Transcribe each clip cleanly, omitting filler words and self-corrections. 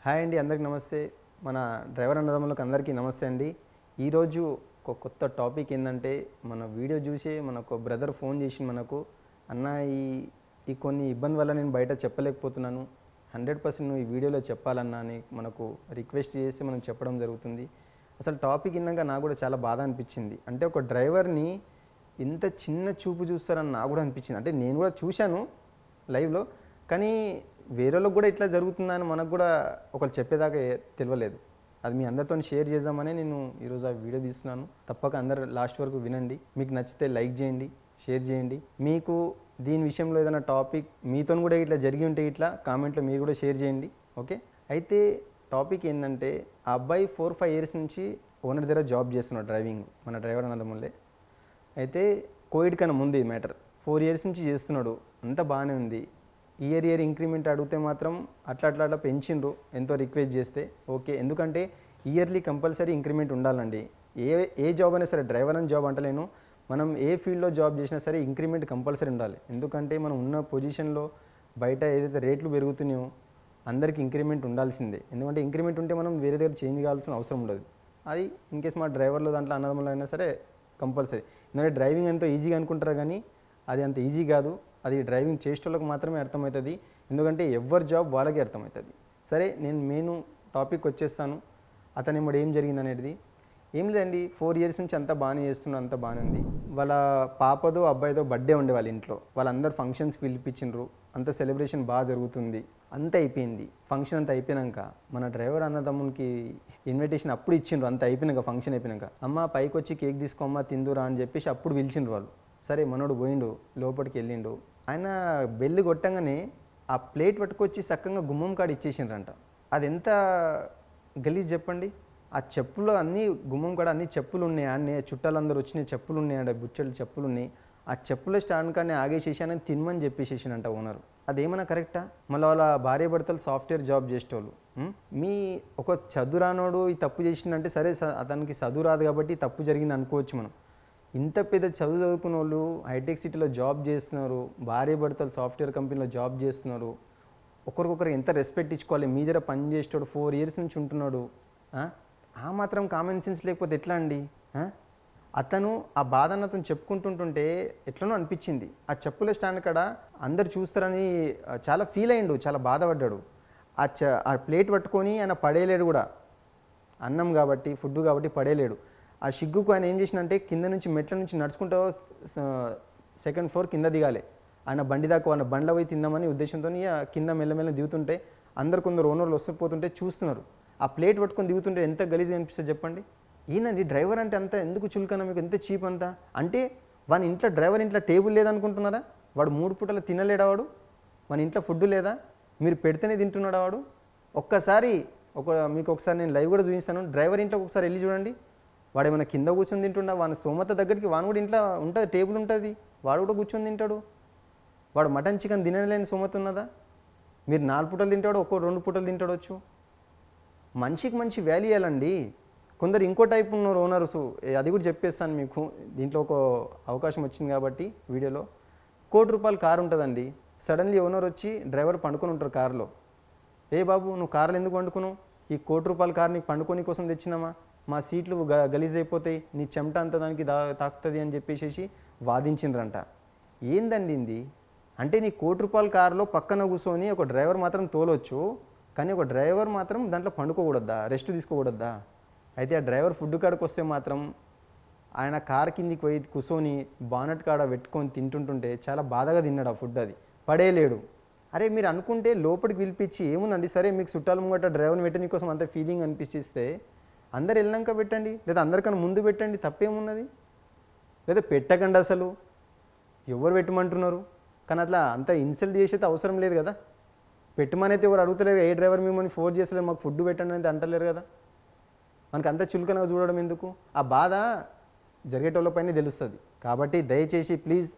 Hi అండి, అందరికీ నమస్తే. మన డ్రైవర్ అన్నదమ్ములకు అందరికీ నమస్తే అండి. ఈరోజు ఒక కొత్త టాపిక్ ఏంటంటే, మన వీడియో చూసి మనకు బ్రదర్ ఫోన్ చేసి మనకు అన్న ఈ ఈ కొన్ని ఇబ్బంది వల్ల నేను బయట చెప్పలేకపోతున్నాను, 100% నువ్వు ఈ వీడియోలో చెప్పాలన్నా అని మనకు రిక్వెస్ట్ చేసి మనం చెప్పడం జరుగుతుంది. అసలు టాపిక్ విన్నాక నాకు కూడా చాలా బాధ అనిపించింది. అంటే ఒక డ్రైవర్ని ఇంత చిన్న చూపు చూస్తారని నాకు కూడా అనిపించింది. అంటే నేను కూడా చూశాను లైవ్లో, కానీ వేరేలోకి కూడా ఇట్లా జరుగుతుందని మనకు కూడా ఒకరు చెప్పేదాకా తెలియలేదు. అది మీ అందరితో షేర్ చేద్దామని నేను ఈరోజు ఆ వీడియో తీస్తున్నాను. తప్పక అందరు లాస్ట్ వరకు వినండి. మీకు నచ్చితే లైక్ చేయండి, షేర్ చేయండి. మీకు దీని విషయంలో ఏదైనా టాపిక్ మీతో కూడా ఇట్లా జరిగి ఉంటే ఇట్లా కామెంట్లో మీరు కూడా షేర్ చేయండి. ఓకే, అయితే టాపిక్ ఏంటంటే, ఆ అబ్బాయి 4-5 ఇయర్స్ నుంచి ఓనర్ దగ్గర జాబ్ చేస్తున్నాడు, డ్రైవింగ్. మన డ్రైవర్ అన్నదమ్ములే. అయితే కోవిడ్ కన్నా ముందు ఈ మ్యాటర్ 4 ఇయర్స్ నుంచి చేస్తున్నాడు, అంతా బాగానే ఉంది. ఇయర్ ఇంక్రిమెంట్ అడిగితే మాత్రం అట్లా పెంచిండ్రు ఎంతో రిక్వెస్ట్ చేస్తే. ఓకే, ఎందుకంటే ఇయర్లీ కంపల్సరీ ఇంక్రిమెంట్ ఉండాలండి. ఏ జాబ్ అయినా సరే, డ్రైవర్ అని జాబ్ అంటలేను, మనం ఏ ఫీల్డ్లో జాబ్ చేసినా సరే ఇంక్రిమెంట్ కంపల్సరీ ఉండాలి. ఎందుకంటే మనం ఉన్న పొజిషన్లో బయట ఏదైతే రేట్లు పెరుగుతున్నాయో అందరికీ ఇంక్రిమెంట్ ఉండాల్సిందే. ఎందుకంటే ఇంక్రిమెంట్ ఉంటే మనం వేరే దగ్గర చేంజ్ కావాల్సిన అవసరం ఉండదు. అది ఇన్కేస్ మా డ్రైవర్లో దాంట్లో అన్నదమ్ములు అయినా సరే కంపల్సరీ. ఎందుకంటే డ్రైవింగ్ ఎంతో ఈజీగా అనుకుంటారు, కానీ అది అంత ఈజీ కాదు. అది డ్రైవింగ్ చేసేటోళ్ళకి మాత్రమే అర్థమవుతుంది. ఎందుకంటే ఎవరి జాబ్ వాళ్ళకి అర్థమవుతుంది. సరే, నేను మెయిన్ టాపిక్ వచ్చేస్తాను. అతను ఏమో ఏం జరిగింది అనేది ఏం లేదండి. 4 ఇయర్స్ నుంచి అంతా బాగానే చేస్తున్నాడు, అంతా బాగానే ఉంది. వాళ్ళ పాపదో అబ్బాయిదో బర్త్డే ఉండే వాళ్ళ ఇంట్లో. వాళ్ళందరూ ఫంక్షన్స్ పిలిపించిండ్రు, అంత సెలబ్రేషన్ బాగా జరుగుతుంది, అంతా అయిపోయింది. ఫంక్షన్ అంతా అయిపోయాక మన డ్రైవర్ అన్నదమ్మునికి ఇన్విటేషన్ అప్పుడు ఇచ్చిండ్రు. అంతా అయిపోయినాక, ఫంక్షన్ అయిపోయినాక, అమ్మ పైకి వచ్చి కేక్ తీసుకోమ్మ తిందురా అని చెప్పేసి అప్పుడు పిలిచిండ్రు వాళ్ళు. సరే, మనోడు పోయిండు, లోపలికి వెళ్ళిండు. ఆయన బెల్లు కొట్టంగానే ఆ ప్లేట్ పట్టుకొచ్చి చక్కగా గుమ్మం కాడ ఇచ్చేసిండ్రంట. అది ఎంత గలీజ్ చెప్పండి. ఆ చెప్పులో అన్నీ, గుమ్మం కాడ అన్ని చెప్పులు ఉన్నాయి, అన్నీ చుట్టాలందరూ వచ్చినాయి, చెప్పులు ఉన్నాయి, బుచ్చలు చెప్పులు ఉన్నాయి. ఆ చెప్పుల స్టాండ్ కానీ ఆగేసేసానని తినమని చెప్పేసేసానంట ఓనరు. అదేమన్నా కరెక్టా? మళ్ళీ వాళ్ళ భార్య భర్తలు సాఫ్ట్వేర్ జాబ్ చేసేటోళ్ళు. మీ ఒక చదువురానోడు ఈ తప్పు చేసిందంటే సరే, అతనికి చదువు రాదు కాబట్టి తప్పు జరిగింది అనుకోవచ్చు మనం. ఇంత పెద్ద చదువుకున్న వాళ్ళు హైటెక్ సిటీలో జాబ్ చేస్తున్నారు, భార్య భర్తలు సాఫ్ట్వేర్ కంపెనీలో జాబ్ చేస్తున్నారు. ఒకరికొకరు ఎంత రెస్పెక్ట్ ఇచ్చుకోవాలి. మీ దగ్గర పని చేసేటోడు 4 ఇయర్స్ నుంచి ఉంటున్నాడు. ఆ మాత్రం కామన్ సెన్స్ లేకపోతే ఎట్లా అండి? అతను ఆ బాధను అతను చెప్పుకుంటుంటే ఎట్లనో అనిపించింది. ఆ చెప్పుల స్టాండ్ కాడ అందరు చూస్తారని చాలా ఫీల్ అయ్యిండు, చాలా బాధపడ్డాడు. ఆ ప్లేట్ పట్టుకొని ఆయన పడేయలేడు కూడా, అన్నం కాబట్టి, ఫుడ్ కాబట్టి పడేయలేడు. ఆ సిగ్గుకు ఆయన ఏం చేసినంటే, కింద నుంచి మెట్ల నుంచి నడుచుకుంటూ 2nd ఫ్లోర్ కింద దిగాలి. ఆయన బండి దాకా ఆయన బండ్లో పోయి తిందామని ఉద్దేశంతో కింద మెల్లమెల్ల దిగుతుంటే కొందరు ఓనర్లు వస్తుపోతుంటే చూస్తున్నారు. ఆ ప్లేట్ పట్టుకొని దిగుతుంటే ఎంత గలీజ్గా అనిపిస్తుంది చెప్పండి. ఏందండి డ్రైవర్ అంటే అంత ఎందుకు చులకన, మీకు ఎంత చీప్ అంతా? అంటే వాని ఇంట్లో, డ్రైవర్ ఇంట్లో టేబుల్ లేదనుకుంటున్నారా? వాడు 3 పూటలు తినలేడా? వాడు మన ఇంట్లో ఫుడ్ లేదా? మీరు పెడితేనే తింటున్నాడా వాడు? ఒక్కసారి మీకు ఒకసారి నేను లైవ్ కూడా చూపిస్తాను. డ్రైవర్ ఇంట్లోకి ఒకసారి వెళ్ళి చూడండి. వాడు ఏమైనా కింద కూర్చొని తింటుండా? వాని స్తోమత దగ్గరికి వాడు కూడా ఇంట్లో ఉంటుంది, టేబుల్ ఉంటుంది, వాడు కూడా కూర్చొని తింటాడు. వాడు మటన్ చికెన్ తినలేని స్తోమత ఉన్నదా? మీరు 4 పూటలు తింటాడు, 2 పూటలు తింటాడు వచ్చు. మనిషికి మంచి వాల్యూ ఇవ్వాలండి. కొందరు ఇంకో టైప్ ఉన్నారు ఓనర్స్, అది కూడా చెప్పేస్తాను మీకు. దీంట్లో ఒక అవకాశం వచ్చింది కాబట్టి వీడియోలో. ₹1,00,00,000 కారు ఉంటుందండి. సడన్లీ ఓనర్ వచ్చి డ్రైవర్ పండుకొని ఉంటారు కారులో. ఏ బాబు, నువ్వు కారులో ఎందుకు పండుకున్నావు? ఈ ₹1,00,00,000 కారు నీకు పండుకొని కోసం తెచ్చినామా? మా సీట్లు గలీజ్ అయిపోతాయి, నీ చెమట అంతా దానికి తాకుతుంది అని చెప్పేసి వాదించిండ్రంట. ఏందండి ఇది? అంటే నీ ₹1,00,00,000 కారులో పక్కన కూర్చొని ఒక డ్రైవర్ మాత్రం తోలొచ్చు, కానీ ఒక డ్రైవర్ మాత్రం దాంట్లో పండుకోకూడదా, రెస్ట్ తీసుకోకూడదా? అయితే ఆ డ్రైవర్ ఫుడ్ కాడికి వస్తే మాత్రం ఆయన కార్ కిందికి పోయి కూర్చొని బానట్ కాడ పెట్టుకొని తింటుంటుంటే చాలా బాధగా తిన్నాడు ఆ ఫుడ్. అది పడేయలేడు. అరే, మీరు అనుకుంటే లోపలికి పిలిపించి ఏముందండి, సరే మీకు చుట్టాలు ముంగట డ్రైవర్ని పెట్టని కోసం అంత ఫీలింగ్ అనిపిస్తే అందరు వెళ్ళాక పెట్టండి, లేదా అందరికన్నా ముందు పెట్టండి, తప్పేమున్నది? లేదా పెట్టకండి, అసలు ఎవరు పెట్టమంటున్నారు? కానీ అట్లా అంత ఇన్సల్ట్ చేసేది అవసరం లేదు కదా. పెట్టమనైతే ఎవరు అడుగుతలేరు, ఏ డ్రైవర్ మిమ్మల్ని ఫోర్స్ చేస్తలేరు మాకు ఫుడ్ పెట్టండి అనేది అంటలేరు కదా. మనకు అంత చులకనగా చూడడం ఎందుకు? ఆ బాధ జరిగేటోళ్ళపైనే తెలుస్తుంది. కాబట్టి దయచేసి ప్లీజ్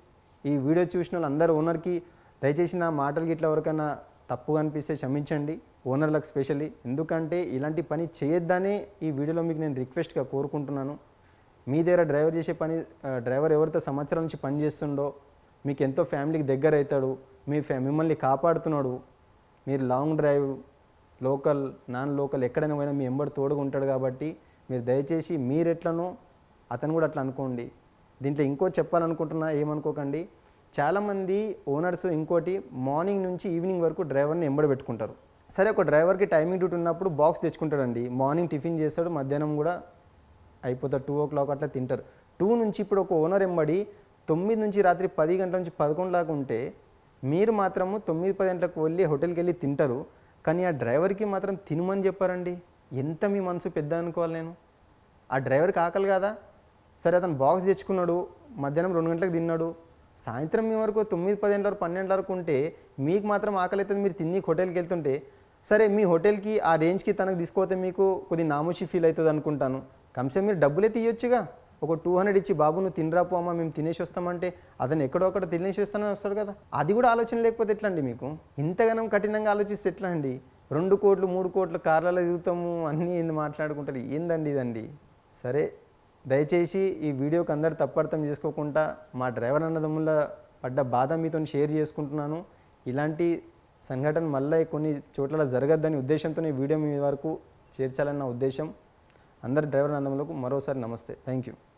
ఈ వీడియో చూసిన వాళ్ళందరూ ఓనర్కి దయచేసి నా మాటలకి ఇట్లా ఎవరికైనా తప్పుగా అనిపిస్తే క్షమించండి, ఓనర్లకు స్పెషల్లీ. ఎందుకంటే ఇలాంటి పని చేయొద్దనే ఈ వీడియోలో మీకు నేను రిక్వెస్ట్గా కోరుకుంటున్నాను. మీ దగ్గర డ్రైవర్ ఎవరితో సంవత్సరం నుంచి పని చేస్తుండో, మీకు ఎంతో ఫ్యామిలీకి దగ్గర అవుతాడు, మిమ్మల్ని కాపాడుతున్నాడు, మీరు లోకల్ నాన్ లోకల్ ఎక్కడైనా పోయినా మీ ఎంబడి తోడుగా ఉంటాడు కాబట్టి మీరు దయచేసి మీరెట్లనో అతను కూడా అట్లా అనుకోండి. దీంట్లో ఇంకో చెప్పాలనుకుంటున్నా, ఏమనుకోకండి. చాలామంది ఓనర్స్ ఇంకోటి మార్నింగ్ నుంచి ఈవినింగ్ వరకు డ్రైవర్ని ఎంబడి పెట్టుకుంటారు. సరే, ఒక డ్రైవర్కి టైమింగ్ డ్యూటీ ఉన్నప్పుడు బాక్స్ తెచ్చుకుంటాడండి. మార్నింగ్ టిఫిన్ చేస్తాడు, మధ్యాహ్నం కూడా అయిపోతాడు, 2 o'clock అట్లా తింటారు. 2 నుంచి ఇప్పుడు ఒక ఓనర్ ఎంబడి 9 నుంచి రాత్రి 10 గంటల నుంచి 11 దాకా ఉంటే మీరు మాత్రము 9-10 గంటలకు వెళ్ళి హోటల్కి వెళ్ళి తింటారు. కానీ ఆ డ్రైవర్కి మాత్రం తినమని చెప్పారండి. ఎంత మీ మనసు పెద్ద అనుకోవాలి నేను? ఆ డ్రైవర్కి ఆకలి కాదా? సరే, అతను బాక్స్ తెచ్చుకున్నాడు, మధ్యాహ్నం 2 గంటలకు తిన్నాడు, సాయంత్రం మీ వరకు 9-10 గంటల వరకు 12 వరకు ఉంటే మీకు మాత్రం ఆకలి అవుతుంది, మీరు తిని హోటల్కి వెళ్తుంటే సరే, మీ హోటల్కి ఆ రేంజ్కి తనకు తీసుకోతే మీకు కొద్ది నామోషి ఫీల్ అవుతుంది అనుకుంటాను. కమ్సే మీరు డబ్బులే తీయొచ్చుగా. ఒక 200 ఇచ్చి, బాబు నువ్వు తినరాపు అమ్మ, మేము తినేసి వస్తామంటే అతను ఎక్కడో అక్కడ తినేసి వస్తానని వస్తాడు కదా. అది కూడా ఆలోచన లేకపోతే ఎట్లా అండి? మీకు ఇంతగానం కఠినంగా ఆలోచిస్తే ఎట్లా అండి? 2 కోట్లు 3 కోట్లు కార్లలో తిరుగుతాము, అన్నీ ఏంది మాట్లాడుకుంటారు, ఏందండి ఇదండి? సరే, దయచేసి ఈ వీడియోకి అందరు తప్పర్థం చేసుకోకుండా మా డ్రైవర్ అన్నదమ్ముల పడ్డ బాధ మీతో షేర్ చేసుకుంటున్నాను. ఇలాంటి సంఘటన మళ్ళీ కొన్ని చోట్ల జరగద్దని ఉద్దేశంతో ఈ వీడియో మీ వరకు చేర్చాలన్న ఉద్దేశం. అందరు డ్రైవర్ అన్నదమ్ములకు మరోసారి నమస్తే. Thank you.